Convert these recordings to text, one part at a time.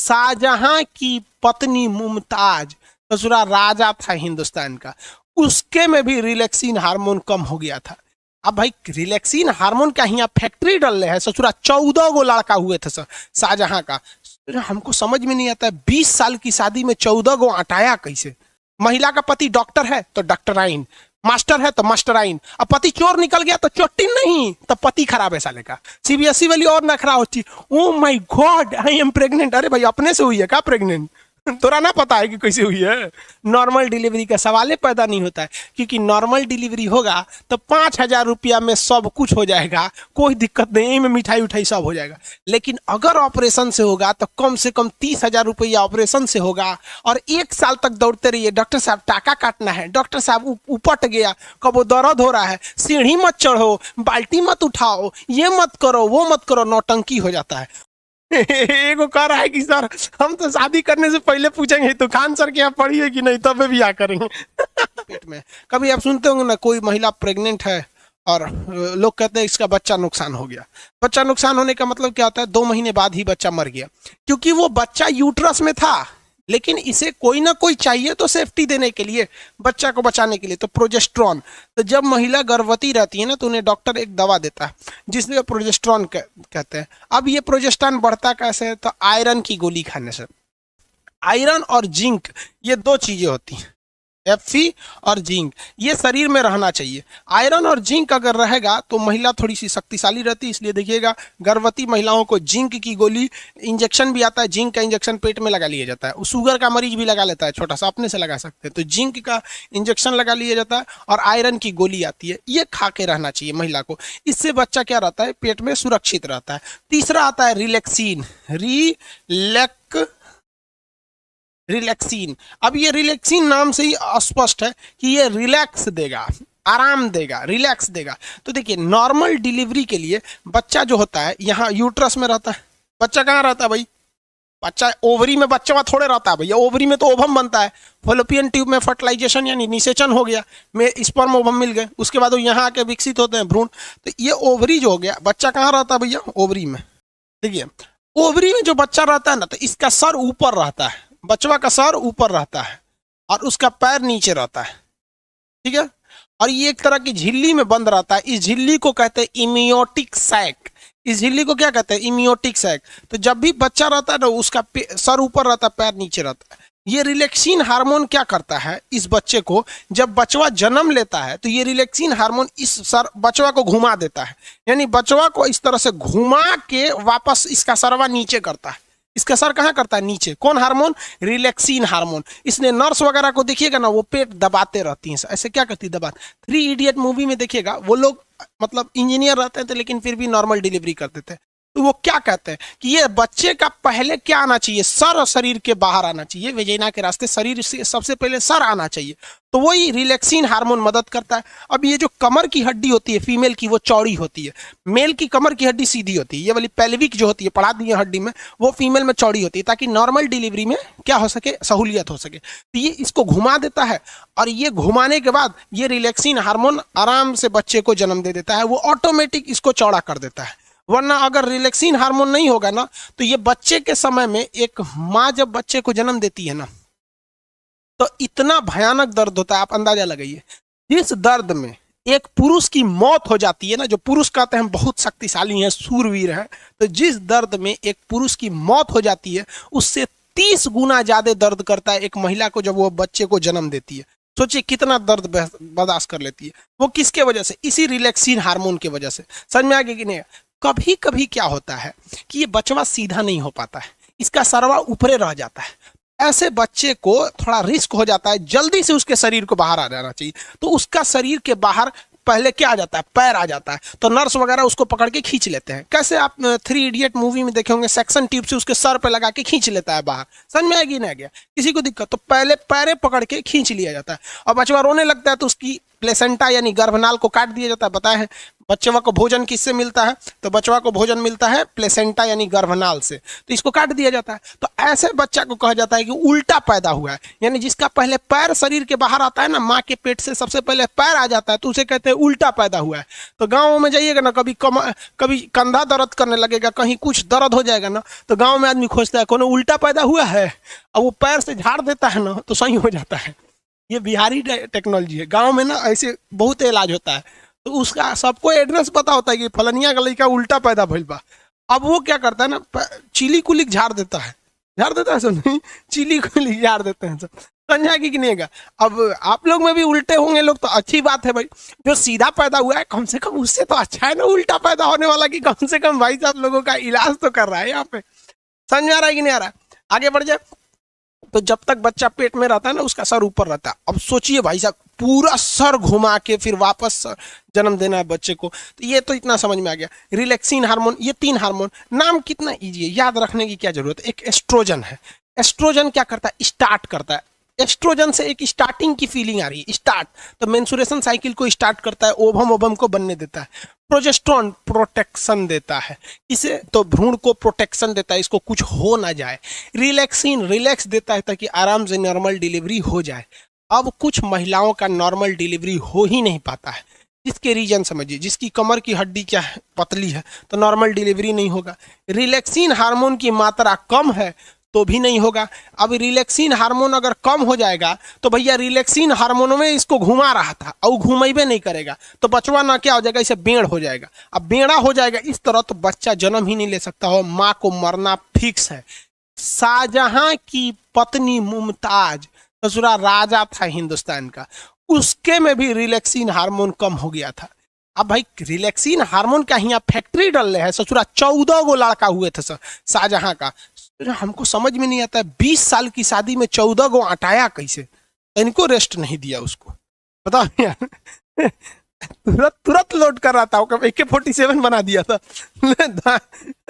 शाहजहां की पत्नी मुमताज, ससुरा राजा था हिंदुस्तान का, उसके में भी रिलैक्सिन हार्मोन कम हो गया था। अब भाई रिलैक्सिन हार्मोन का यहाँ फैक्ट्री डल रहे हैं, ससुरा 14 गो लड़का हुए थे शाहजहां का। हमको समझ में नहीं आता है 20 साल की शादी में 14 गो अटाया कैसे। महिला का पति डॉक्टर है तो डॉक्टराइन, मास्टर है तो मास्टराइन, अब पति चोर निकल गया तो चोटिन नहीं, तो पति खराब है साले का। सीबीएसई वाली और नखरा होती, oh my God I am pregnant. अरे भाई अपने से हुई है क्या प्रेग्नेंट? तोरा ना पता है कि कैसे हुई है? नॉर्मल डिलीवरी का सवाल ही पैदा नहीं होता है, क्योंकि नॉर्मल डिलीवरी होगा तो 5,000 रुपया में सब कुछ हो जाएगा, कोई दिक्कत नहीं में मिठाई उठाई सब हो जाएगा। लेकिन अगर ऑपरेशन से होगा तो कम से कम 30,000 रुपया ऑपरेशन से होगा, और 1 साल तक दौड़ते रहिए, डॉक्टर साहब टाका काटना है, डॉक्टर साहब उपट गया, कब दर्द हो रहा है, सीढ़ी मत चढ़ो, बाल्टी मत उठाओ, ये मत करो वो मत करो, नौटंकी हो जाता है। एगो कह रहा है कि सर हम तो शादी करने से पहले पूछेंगे तो खान सर के यहाँ पढ़ी है कि नहीं, तब भी आ करेंगे। पेट में कभी आप सुनते होंगे ना, कोई महिला प्रेग्नेंट है और लोग कहते हैं इसका बच्चा नुकसान हो गया। बच्चा नुकसान होने का मतलब क्या होता है? 2 महीने बाद ही बच्चा मर गया, क्योंकि वो बच्चा यूट्रस में था, लेकिन इसे कोई ना कोई चाहिए तो सेफ्टी देने के लिए, बच्चा को बचाने के लिए, तो प्रोजेस्ट्रॉन। तो जब महिला गर्भवती रहती है ना तो उन्हें डॉक्टर एक दवा देता है जिसमें प्रोजेस्ट्रॉन कहते हैं। अब ये प्रोजेस्ट्रॉन बढ़ता कैसे है? तो आयरन की गोली खाने से। आयरन और जिंक ये 2 चीजें होती हैं, Fe और जिंक, ये शरीर में रहना चाहिए। आयरन और जिंक अगर रहेगा तो महिला थोड़ी सी शक्तिशाली रहती है। इसलिए देखिएगा गर्भवती महिलाओं को जिंक की गोली, इंजेक्शन भी आता है, जिंक का इंजेक्शन पेट में लगा लिया जाता है। शुगर का मरीज भी लगा लेता है, छोटा सा अपने से लगा सकते हैं, तो जिंक का इंजेक्शन लगा लिया जाता है और आयरन की गोली आती है, ये खा के रहना चाहिए महिला को। इससे बच्चा क्या रहता है? पेट में सुरक्षित रहता है। तीसरा आता है रिलैक्सिन, रिलैक्सिन। अब ये रिलैक्सिन नाम से ही स्पष्ट है कि ये रिलैक्स देगा, आराम देगा, रिलैक्स देगा। तो देखिए नॉर्मल डिलीवरी के लिए बच्चा जो होता है यहाँ यूट्रस में रहता है। बच्चा कहाँ रहता है भाई? बच्चा ओवरी में बच्चा थोड़े रहता है भैया, ओवरी में तो ओवम बनता है। फॉलोपियन ट्यूब में फर्टिलाइजेशन यानी निषेचन हो गया, में स्पर्म ओवम मिल गए, उसके बाद वो यहाँ आके विकसित होते हैं भ्रूण। तो ये ओवरी जो हो गया, बच्चा कहाँ रहता है भैया? ओवरी में। देखिए ओवरी में जो बच्चा रहता है ना, तो इसका सर ऊपर रहता है, बचवा का सर ऊपर रहता है और उसका पैर नीचे रहता है, ठीक है। और ये एक तरह की झिल्ली में बंद रहता है। इस झिल्ली को कहते हैं इमियोटिक सैक। इस झिल्ली को क्या कहते हैं? इमियोटिक सैक। तो जब भी बच्चा रहता है ना, उसका सर ऊपर रहता है, पैर नीचे रहता है। ये रिलैक्सिन हार्मोन क्या करता है इस बच्चे को? जब बचवा जन्म लेता है तो ये रिलैक्सिन हार्मोन इस बचवा को घुमा देता है, यानी बचवा को इस तरह से घुमा के वापस इसका सरवा नीचे करता है। इसका सर कहाँ करता है? नीचे। कौन हार्मोन? Relaxin hormone. इसने नर्स वगैरह को देखिएगा ना, वो पेट दबाते रहती हैं, ऐसे क्या करती है? दबाते। 3 इडियट मूवी में देखिएगा, वो लोग मतलब इंजीनियर रहते थे लेकिन फिर भी नॉर्मल डिलीवरी करते थे। तो वो क्या कहते हैं कि ये बच्चे का पहले क्या आना चाहिए? सर और शरीर के बाहर आना चाहिए, वेजिना के रास्ते शरीर से सबसे पहले सर आना चाहिए। तो वही रिलैक्सिन हार्मोन मदद करता है। अब ये जो कमर की हड्डी होती है फीमेल की, वो चौड़ी होती है, मेल की कमर की हड्डी सीधी होती है। ये वाली पेल्विक जो होती है, पढ़ा दी है हड्डी में, वो फीमेल में चौड़ी होती है, ताकि नॉर्मल डिलीवरी में क्या हो सके? सहूलियत हो सके। तो ये इसको घुमा देता है, और ये घुमाने के बाद ये रिलैक्सिन हार्मोन आराम से बच्चे को जन्म दे देता है, वो ऑटोमेटिक इसको चौड़ा कर देता है। वरना अगर रिलैक्सिन हार्मोन नहीं होगा ना, तो ये बच्चे के समय में, एक माँ जब बच्चे को जन्म देती है ना, तो इतना भयानक दर्द होता है, आप अंदाजा लगाइए। जिस दर्द में एक पुरुष की मौत हो जाती है ना, जो पुरुष कहते हैं बहुत शक्तिशाली हैं, सूरवीर हैं, तो जिस दर्द में एक पुरुष की मौत हो जाती है, उससे 30 गुना ज्यादा दर्द करता है एक महिला को जब वो बच्चे को जन्म देती है। सोचिए कितना दर्द बर्दाश्त कर लेती है। वो किसके वजह से? इसी रिलैक्सिन हार्मोन की वजह से। समझ में आ गया कि नहीं? कभी कभी क्या होता है कि ये बचवा सीधा नहीं हो पाता है, इसका सरवा ऊपरे रह जाता है। ऐसे बच्चे को थोड़ा रिस्क हो जाता है, जल्दी से उसके शरीर को बाहर आ जाना चाहिए। तो उसका शरीर के बाहर पहले क्या आ जाता है? पैर आ जाता है। तो नर्स वगैरह उसको पकड़ के खींच लेते हैं। कैसे? आप 3 इडियट मूवी में देखे होंगे, सेक्शन ट्यूब से उसके सर पे लगा के खींच लेता है बाहर। समझ में आएगी? नहीं गया किसी को दिक्कत? तो पहले पैरे पकड़ के खींच लिया जाता है, और बचवा रोने लगता है तो उसकी प्लेसेंटा यानी गर्भनाल को काट दिया जाता है। बताए हैं बच्चवा को भोजन किससे मिलता है? तो बच्चवा को भोजन मिलता है प्लेसेंटा यानी गर्भनाल से, तो इसको काट दिया जाता है। तो ऐसे बच्चा को कहा जाता है कि उल्टा पैदा हुआ है, यानी जिसका पहले पैर शरीर के बाहर आता है ना, माँ के पेट से सबसे पहले पैर आ जाता है, तो उसे कहते हैं उल्टा पैदा हुआ है। तो गाँव में जाइएगा ना, कभी कंधा दर्द करने लगेगा, कहीं कुछ दर्द हो जाएगा ना, तो गाँव में आदमी खोजता है कौन उल्टा पैदा हुआ है, और वो पैर से झाड़ देता है ना तो सही हो जाता है। ये बिहारी टेक्नोलॉजी है। गाँव में ना ऐसे बहुत इलाज होता है, तो उसका सबको एड्रेस पता होता है कि फलनिया का लड़का उल्टा पैदा भइल बा। अब वो क्या करता है ना, चिली कुलिक झाड़ देता है सब नहीं, चिली कुलिक झाड़ देते हैं सब, समझा कि नहीं है? अब आप लोग में भी उल्टे होंगे लोग तो अच्छी बात है भाई, जो सीधा पैदा हुआ है कम से कम उससे तो अच्छा है ना उल्टा पैदा होने वाला, कि कम से कम भाई साहब लोगों का इलाज तो कर रहा है यहाँ पे। समझ में आ रहा है कि नहीं आ रहा है? आगे बढ़ जाए। तो जब तक बच्चा पेट में रहता है ना, उसका सर ऊपर रहता है। अब सोचिए भाई साहब, पूरा सर घुमा के फिर वापस जन्म देना है बच्चे को, तो ये तो इतना समझ में आ गया। रिलैक्सिन हार्मोन, ये 3 हार्मोन, नाम कितना इजी है, याद रखने की क्या जरूरत है। एक एस्ट्रोजन है, एस्ट्रोजन क्या करता है, स्टार्ट करता है। एस्ट्रोजन से एक स्टार्टिंग की फीलिंग आ रही है, स्टार्ट, तो मेंस्ट्रुएशन साइकिल को स्टार्ट करता है, ओवम को बनने देता है। प्रोजेस्टेरोन प्रोटेक्शन देता है, इसे तो भ्रूण को प्रोटेक्शन देता है, इसको कुछ हो ना जाए। रिलैक्सिन रिलैक्स देता है ताकि आराम से नॉर्मल डिलीवरी हो जाए। अब कुछ महिलाओं का नॉर्मल डिलीवरी हो ही नहीं पाता है, जिसके रीजन समझिए, जिसकी कमर की हड्डी क्या है, पतली है, तो नॉर्मल डिलीवरी नहीं होगा। रिलैक्सिन हार्मोन की मात्रा कम है तो भी नहीं होगा। अब रिलैक्सिन हार्मोन अगर कम हो जाएगा तो भैया रिलैक्सिन हार्मोन में इसको घुमा रहा था और घुमेबे नहीं करेगा, तो बचवा ना क्या हो जाएगा, इसे बेड़ हो जाएगा। अब बेड़ा हो जाएगा इस तरह तो बच्चा जन्म ही नहीं ले सकता हो, माँ को मरना फिक्स है। शाहजहां की पत्नी मुमताज, ससुरा राजा था हिंदुस्तान का, उसके में भी रिलैक्सिन हार्मोन कम हो गया था। अब भाई रिलैक्सिन हार्मोन का यहाँ फैक्ट्री डल रहे हैं, ससुरा 14 गो लड़का हुए थे शाहजहां का। हमको समझ में नहीं आता है, 20 साल की शादी में 14 गो अटाया कैसे, इनको रेस्ट नहीं दिया उसको, बताओ यार। तुरंत लोड कर रहा था, AK-47 बना दिया था।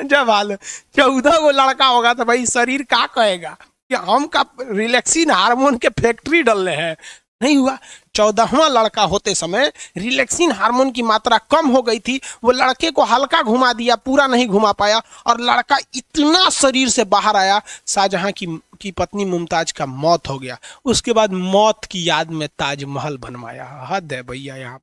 जब हाल 14 गो लड़का होगा तो भाई शरीर क्या कहेगा कि हम का रिलैक्सिन हार्मोन के फैक्ट्री डल रहे हैं। नहीं हुआ। 14वां लड़का होते समय रिलैक्सिन हार्मोन की मात्रा कम हो गई थी, वो लड़के को हल्का घुमा दिया, पूरा नहीं घुमा पाया, और लड़का इतना शरीर से बाहर आया, शाहजहां की पत्नी मुमताज का मौत हो गया। उसके बाद मौत की याद में ताजमहल बनवाया। हद है भैया, यहाँ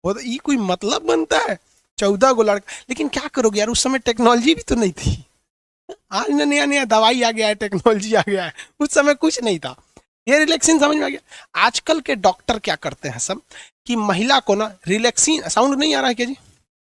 ये कोई मतलब बनता है? 14 गो लड़का, लेकिन क्या करोगे यार, उस समय टेक्नोलॉजी भी तो नहीं थी। आज नया नया दवाई आ गया है, टेक्नोलॉजी आ गया है, उस समय कुछ नहीं था। ये रिलैक्सिन समझ में आ गया। आजकल के डॉक्टर क्या करते हैं सब कि महिला को ना रिलैक्सिन, साउंड नहीं आ रहा है क्या जी?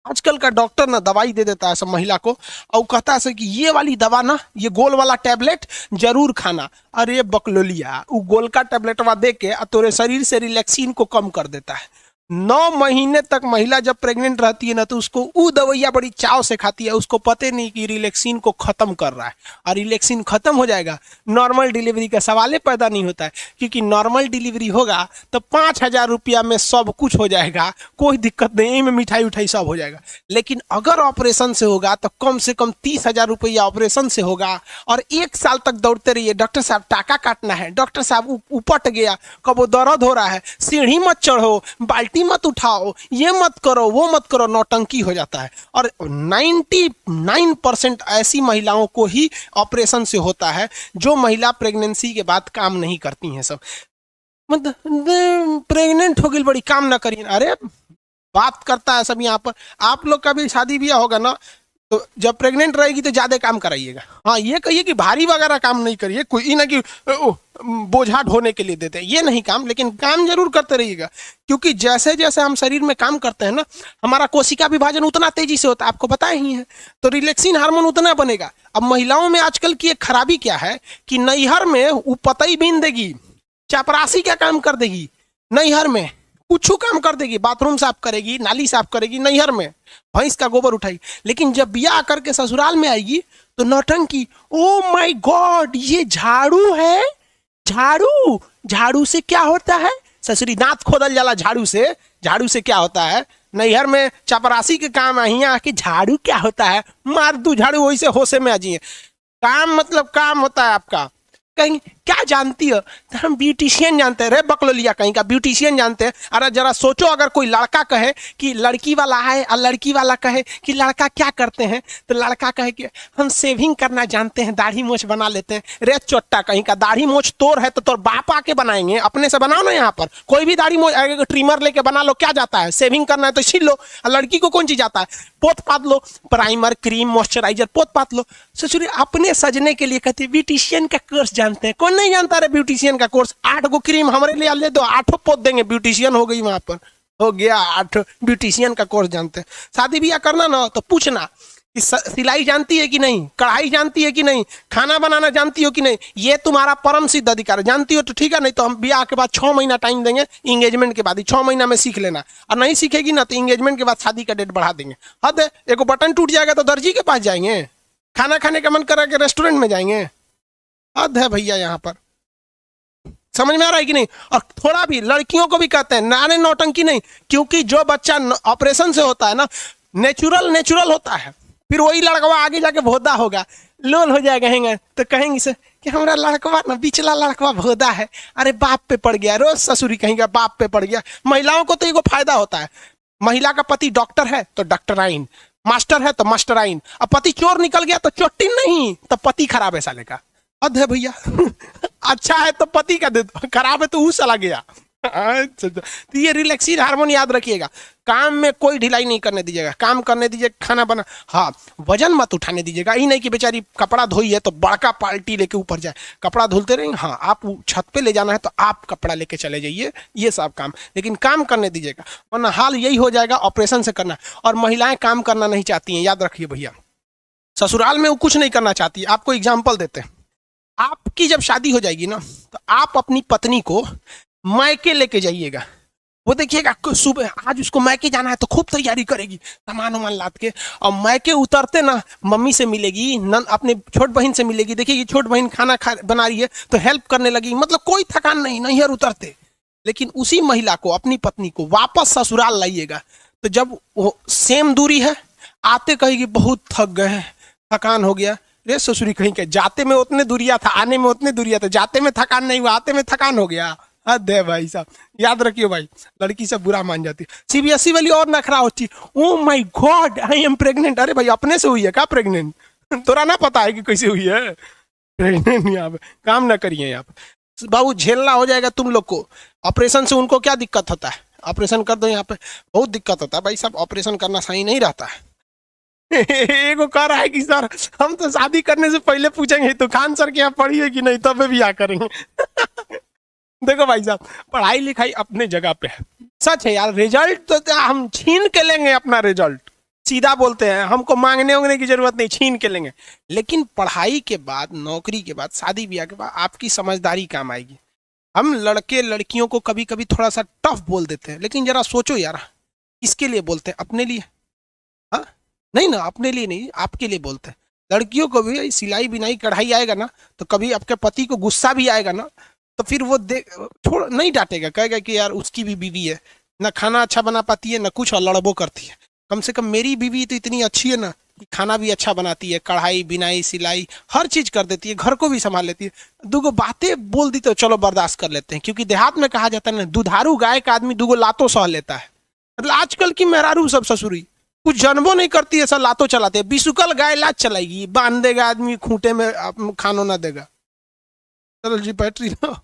आजकल का डॉक्टर ना दवाई दे देता है सब महिला को, और कहता है कि ये वाली दवा ना, ये गोल वाला टैबलेट जरूर खाना। अरे बकलोलिया, वो गोल का टैबलेटवा दे के तोरे शरीर से रिलैक्सिन को कम कर देता है। 9 महीने तक महिला जब प्रेग्नेंट रहती है ना, तो उसको वो दवाइयाँ बड़ी चाव से खाती है, उसको पता नहीं कि रिलैक्सिन को खत्म कर रहा है, और रिलैक्सिन खत्म हो जाएगा, नॉर्मल डिलीवरी का सवाल पैदा नहीं होता है। क्योंकि नॉर्मल डिलीवरी होगा तो 5,000 रुपया में सब कुछ हो जाएगा, कोई दिक्कत नहीं, में मिठाई उठाई सब हो जाएगा। लेकिन अगर ऑपरेशन से होगा तो कम से कम 30,000 रुपया ऑपरेशन से होगा, और 1 साल तक दौड़ते रहिए, डॉक्टर साहब टाका काटना है, डॉक्टर साहब उपट गया, कब वो दर्द हो रहा है, सीढ़ी मत चढ़ो, बाल्टी मत उठाओ, ये मत करो, वो मत करो, नौटंकी हो जाता है। और 99% ऐसी महिलाओं को ही ऑपरेशन से होता है, जो महिला प्रेगनेंसी के बाद काम नहीं करती हैं। सब मतलब प्रेग्नेंट हो गई बड़ी, काम ना करिए, अरे बात करता है सब यहाँ पर। आप लोग का भी शादी ब्याह होगा ना, तो जब प्रेग्नेंट रहेगी तो ज्यादा काम कराइएगा। हाँ, ये कहिए कि भारी वगैरह काम नहीं करिए, कोई ना कि बोझा ढोने के लिए देते हैं, ये नहीं काम, लेकिन काम जरूर करते रहिएगा। क्योंकि जैसे जैसे हम शरीर में काम करते हैं ना, हमारा कोशिका विभाजन उतना तेजी से होता है, आपको पता ही है, तो रिलैक्सिन हार्मोन उतना बनेगा। अब महिलाओं में आजकल की एक खराबी क्या है कि नैहर में वो पतई बीन देगी, चपरासी क्या काम कर देगी, नैहर में कुछ काम कर देगी, बाथरूम साफ करेगी, नाली साफ करेगी, नैहर में भैंस का गोबर उठाएगी, लेकिन जब ब्याह करके ससुराल में आएगी तो नौटंकी। ओ माय गॉड, ये झाड़ू है, झाड़ू, झाड़ू से क्या होता है? ससुरी दांत खोदल जाला झाड़ू से, झाड़ू से क्या होता है? नैहर में चपरासी के काम है, यहाँ आके झाड़ू क्या होता है? मार दू झाड़ू, वही से होशे में आ जाइए। काम मतलब काम होता है आपका, कहेंगे क्या जानती हो, तो हम ब्यूटिशियन जानते हैं। रे बकलोलिया कहीं का, ब्यूटिशियन जानते हैं। अरे जरा सोचो, अगर कोई लड़का कहे कि लड़की वाला है और लड़की वाला कहे कि लड़का क्या करते हैं, तो लड़का कहे कि हम सेविंग करना जानते हैं, दाढ़ी मोछ बना लेते हैं। रे चोट्टा कहीं का, दाढ़ी मोछ तोर है तो तोर बाप आके बनाएंगे, अपने से बनाओ ना। यहाँ पर कोई भी दाढ़ी मोछ ट्रिमर लेके बना लो, क्या जाता है? सेविंग करना है तो छील लो। और लड़की को कौन चीज आता है? पोत पात लो, प्राइमर क्रीम मॉइस्चराइजर पोत पात लो। ससुरी अपने सजने के लिए कहते हैं ब्यूटिशियन का कोर्स जानते हैं। कौन नहीं जानता रे ब्यूटिशियन का कोर्स? 8 गो क्रीम हमारे लिए ले दो, 8 पोत देंगे, ब्यूटिशियन हो गई। वहां पर हो गया 8 ब्यूटिशियन का कोर्स जानते हैं। शादी ब्याह करना ना तो पूछना कि सिलाई जानती है कि नहीं, कढ़ाई जानती है कि नहीं, खाना बनाना जानती हो कि नहीं। ये तुम्हारा परम सिद्ध अधिकार है। जानती हो तो ठीक है, नहीं तो हम ब्याह के बाद 6 महीना टाइम देंगे, इंगेजमेंट के बाद ही 6 महीना में सीख लेना। और नहीं सीखेगी ना तो इंगेजमेंट के बाद शादी का डेट बढ़ा देंगे। हद है, एक बटन टूट जाएगा तो दर्जी के पास जाएंगे, खाना खाने का मन करा के रेस्टोरेंट में जाएंगे। हद है भैया, यहाँ पर समझ में आ रहा है कि नहीं? और थोड़ा भी लड़कियों को भी कहते हैं नारे नौटंकी नहीं, क्योंकि जो बच्चा ऑपरेशन से होता है ना, नेचुरल होता है। फिर वही लड़कवा आगे जाके भोदा होगा, लोल हो जाएगा, कहेंगे तो कहेंगे से कि हमारा लड़कवा ना, बिचला लड़कवा भोदा है, अरे बाप पे पड़ गया, रोज ससुरी कहेंगे बाप पे पड़ गया। महिलाओं को तो एगो फायदा होता है, महिला का पति डॉक्टर है तो डॉक्टराइन, मास्टर है तो मास्टराइन। अब पति चोर निकल गया तो चोटिन नहीं, तो पति खराब है साले का। हद है भैया। अच्छा है तो पति का दे दो, खराब है तो वो चला गया। तो ये रिलैक्सिन हार्मोन याद रखिएगा। काम में कोई ढिलाई नहीं करने दीजिएगा, काम करने दीजिएगा, खाना बना। हाँ, वजन मत उठाने दीजिएगा। ये नहीं कि बेचारी कपड़ा धोई है तो बड़का पाल्टी लेके ऊपर जाए, कपड़ा धुलते रहेंगे। हाँ, आप छत पे ले जाना है तो आप कपड़ा लेके चले जाइए, ये सब काम, लेकिन काम करने दीजिएगा, वरना हाल यही हो जाएगा ऑपरेशन से करना। और महिलाएं काम करना नहीं चाहती हैं, याद रखिए भैया। ससुराल में वो कुछ नहीं करना चाहती। आपको एग्जाम्पल देते हैं, आपकी जब शादी हो जाएगी ना तो आप अपनी पत्नी को मायके लेके जाइएगा। वो देखिएगा सुबह आज उसको मायके जाना है तो खूब तैयारी करेगी, सामान वामान लाद के, और मायके उतरते ना मम्मी से मिलेगी, नन अपने छोट बहन से मिलेगी, देखिएगी छोट बहन खाना बना रही है तो हेल्प करने लगी, मतलब कोई थकान नहीं, नैहर उतरते। लेकिन उसी महिला को, अपनी पत्नी को वापस ससुराल लाइएगा तो जब वो सेम दूरी है, आते कहेगी बहुत थक गए, थकान हो गया। रे ससुरी कहीं के, जाते में उतने दूरिया था, आने में उतने दूरिया था, जाते में थकान नहीं हुआ, आते में थकान हो गया। हद है भाई साहब, याद रखियो भाई, लड़की सब बुरा मान जाती है। सीबीएसई वाली और नखरा होती, oh my God I am pregnant. अरे भाई अपने से हुई है क्या प्रेग्नेंट? तोरा ना पता है कि कैसे हुई है प्रेग्नेंट? यहाँ पे काम ना करिए, यहाँ पे बाबू झेलना हो जाएगा तुम लोग को। ऑपरेशन से उनको क्या दिक्कत होता है? ऑपरेशन कर दो, यहाँ पे बहुत दिक्कत होता है भाई साहब, ऑपरेशन करना सही नहीं रहता है। एगो कह रहा है कि सर हम तो शादी करने से पहले पूछेंगे तो खान सर के यहाँ पढ़ी है कि नहीं, तब भी आ करेंगे। देखो भाई साहब, पढ़ाई लिखाई अपने जगह पे है, सच है यार। रिजल्ट तो हम छीन के लेंगे, अपना रिजल्ट सीधा बोलते हैं, हमको मांगने उंगने की जरूरत नहीं, छीन के लेंगे। लेकिन पढ़ाई के बाद, नौकरी के बाद, शादी ब्याह के बाद आपकी समझदारी काम आएगी। हम लड़के लड़कियों को कभी कभी थोड़ा सा टफ बोल देते हैं, लेकिन जरा सोचो यार, किसके लिए बोलते हैं? अपने लिए? हाँ नहीं ना, अपने लिए नहीं, आपके लिए बोलते हैं। लड़कियों को भी सिलाई बिनाई कढ़ाई आएगा ना तो कभी आपके पति को गुस्सा भी आएगा ना, तो फिर वो छोड़ नहीं डांटेगा, कहेगा कि यार उसकी भी बीवी है, ना खाना अच्छा बना पाती है ना कुछ, और लड़बो करती है। कम से कम मेरी बीवी तो इतनी अच्छी है ना कि खाना भी अच्छा बनाती है, कढ़ाई बिनाई सिलाई हर चीज कर देती है, घर को भी संभाल लेती है। दूगो बातें बोल दी तो चलो बर्दाश्त कर लेते हैं, क्योंकि देहात में कहा जाता है ना, दुधारू गाय का आदमी दूगो लातों सह लेता है। मतलब आजकल की मेहरारू सब ससुरी कुछ जन्मो नहीं करती है, सब लातों चलाते हैं। बिसुकल गाय लात चलाएगी, बांध देगा आदमी खूंटे में, खानो ना देगा। चलो जी बैटरी लो।